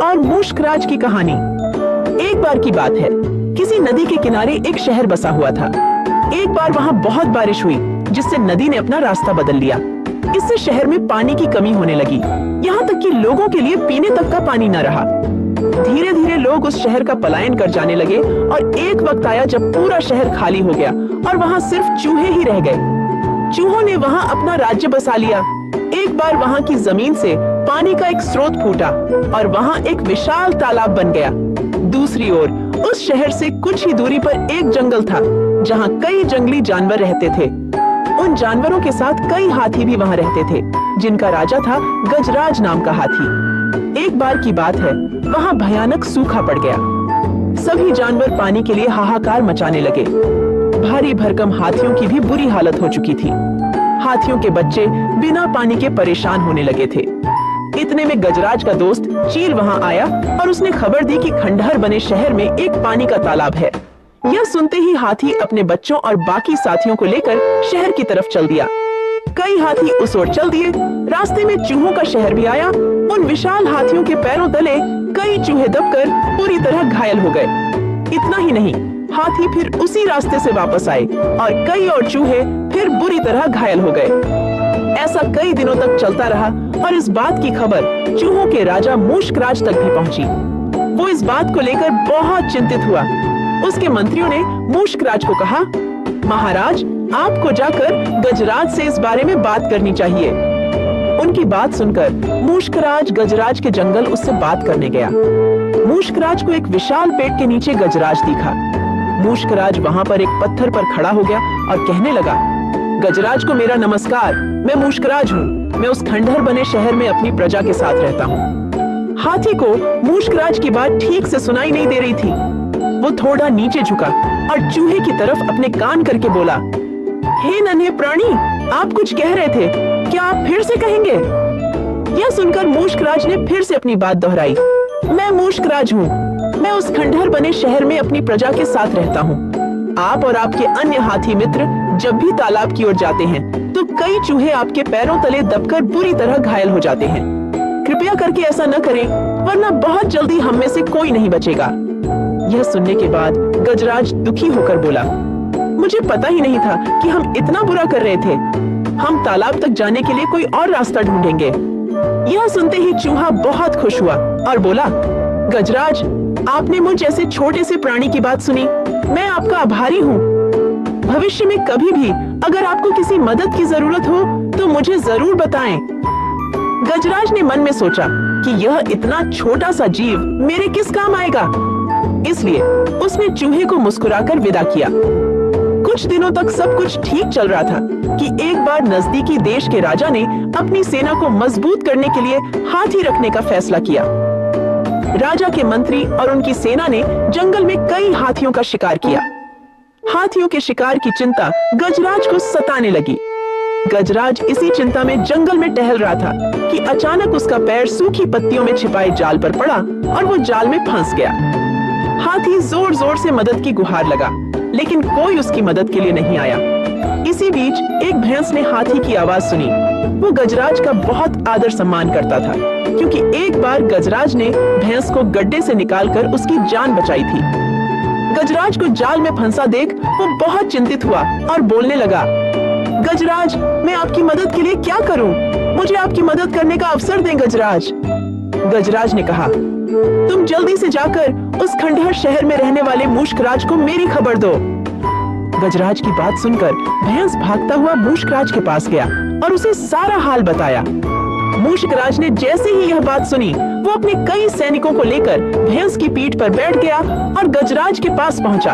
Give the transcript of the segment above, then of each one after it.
और मूषकराज की कहानी। एक बार की बात है, किसी नदी के किनारे एक शहर बसा हुआ था। एक बार वहाँ बहुत बारिश हुई, जिससे नदी ने अपना रास्ता बदल लिया। इससे शहर में पानी की कमी होने लगी, यहाँ तक कि लोगों के लिए पीने तक का पानी न रहा। धीरे धीरे लोग उस शहर का पलायन कर जाने लगे और एक वक्त आया जब पूरा शहर खाली हो गया और वहाँ सिर्फ चूहे ही रह गए। चूहों ने वहाँ अपना राज्य बसा लिया। एक बार वहाँ की जमीन से पानी का एक स्रोत फूटा और वहाँ एक विशाल तालाब बन गया। दूसरी ओर उस शहर से कुछ ही दूरी पर एक जंगल था, जहाँ कई जंगली जानवर रहते थे। उन जानवरों के साथ कई हाथी भी वहाँ रहते थे, जिनका राजा था गजराज नाम का हाथी। एक बार की बात है, वहाँ भयानक सूखा पड़ गया। सभी जानवर पानी के लिए हाहाकार मचाने लगे। भारी भरकम हाथियों की भी बुरी हालत हो चुकी थी। हाथियों के बच्चे बिना पानी के परेशान होने लगे थे। इतने में गजराज का दोस्त चील वहां आया और उसने खबर दी कि खंडहर बने शहर में एक पानी का तालाब है। यह सुनते ही हाथी अपने बच्चों और बाकी साथियों को लेकर शहर की तरफ चल दिया। कई हाथी उस ओर चल दिए। रास्ते में चूहों का शहर भी आया। उन विशाल हाथियों के पैरों तले कई चूहे दबकर पूरी तरह घायल हो गए। इतना ही नहीं, हाथी फिर उसी रास्ते से वापस आए और कई और चूहे फिर बुरी तरह घायल हो गए। ऐसा कई दिनों तक चलता रहा और इस बात की खबर चूहों के राजा मूषकराज तक भी पहुंची। वो इस बात को लेकर बहुत चिंतित हुआ। उसके मंत्रियों ने मूषकराज को कहा, महाराज, आपको जाकर गजराज से इस बारे में बात करनी चाहिए। उनकी बात सुनकर मूषकराज गजराज के जंगल उससे बात करने गया। मूषकराज को एक विशाल पेड़ के नीचे गजराज दिखा। मूषकराज वहाँ पर एक पत्थर पर खड़ा हो गया और कहने लगा, गजराज को मेरा नमस्कार। मैं मूषकराज हूँ। मैं उस खंडहर बने शहर में अपनी प्रजा के साथ रहता हूँ। हाथी को मूषकराज की बात ठीक से सुनाई नहीं दे रही थी। वो थोड़ा नीचे झुका और चूहे की तरफ अपने कान करके बोला, हे नन्हे प्राणी, आप कुछ कह रहे थे, क्या आप फिर से कहेंगे? यह सुनकर मूषकराज ने फिर से अपनी बात दोहराई, मैं मूषकराज हूँ। मैं उस खंडहर बने शहर में अपनी प्रजा के साथ रहता हूँ। आप और आपके अन्य हाथी मित्र जब भी तालाब की ओर जाते हैं तो कई चूहे आपके पैरों तले दबकर बुरी तरह घायल हो जाते हैं। कृपया करके ऐसा न करें, वरना बहुत जल्दी हम में से कोई नहीं बचेगा। यह सुनने के बाद गजराज दुखी होकर बोला, मुझे पता ही नहीं था कि हम इतना बुरा कर रहे थे। हम तालाब तक जाने के लिए कोई और रास्ता ढूंढेंगे। यह सुनते ही चूहा बहुत खुश हुआ और बोला, गजराज, आपने मुझ जैसे छोटे से प्राणी की बात सुनी। मैं आपका आभारी हूँ। भविष्य में कभी भी अगर आपको किसी मदद की जरूरत हो तो मुझे जरूर बताएं। गजराज ने मन में सोचा कि यह इतना छोटा सा जीव मेरे किस काम आएगा, इसलिए उसने चूहे को मुस्कुराकर विदा किया। कुछ दिनों तक सब कुछ ठीक चल रहा था कि एक बार नजदीकी देश के राजा ने अपनी सेना को मजबूत करने के लिए हाथी रखने का फैसला किया। राजा के मंत्री और उनकी सेना ने जंगल में कई हाथियों का शिकार किया। हाथियों के शिकार की चिंता गजराज को सताने लगी। गजराज इसी चिंता में जंगल में टहल रहा था कि अचानक उसका पैर सूखी पत्तियों में छिपाए जाल पर पड़ा और वो जाल में फंस गया। हाथी जोर जोर से मदद की गुहार लगा, लेकिन कोई उसकी मदद के लिए नहीं आया। इसी बीच एक भैंस ने हाथी की आवाज सुनी। वो गजराज का बहुत आदर सम्मान करता था, क्योंकि एक बार गजराज ने भैंस को गड्ढे से निकालकर उसकी जान बचाई थी। गजराज को जाल में फंसा देख वो बहुत चिंतित हुआ और बोलने लगा, गजराज, मैं आपकी मदद के लिए क्या करूं? मुझे आपकी मदद करने का अवसर दें गजराज। गजराज ने कहा, तुम जल्दी से जाकर उस खंडहर शहर में रहने वाले मूषकराज को मेरी खबर दो। गजराज की बात सुनकर भैंस भागता हुआ मूषकराज के पास गया और उसे सारा हाल बताया। मूषकराज ने जैसे ही यह बात सुनी, वो अपने कई सैनिकों को लेकर भैंस की पीठ पर बैठ गया और गजराज के पास पहुंचा।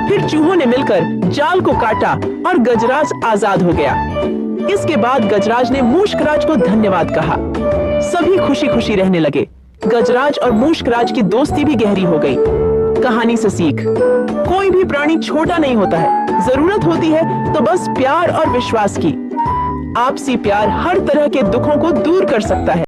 फिर चूहों ने मिलकर जाल को काटा और गजराज आजाद हो गया। इसके बाद गजराज ने मूषकराज को धन्यवाद कहा। सभी खुशी खुशी रहने लगे। गजराज और मूषकराज की दोस्ती भी गहरी हो गई। कहानी से सीख, कोई भी प्राणी छोटा नहीं होता है। जरूरत होती है तो बस प्यार और विश्वास की। आपसी प्यार हर तरह के दुखों को दूर कर सकता है।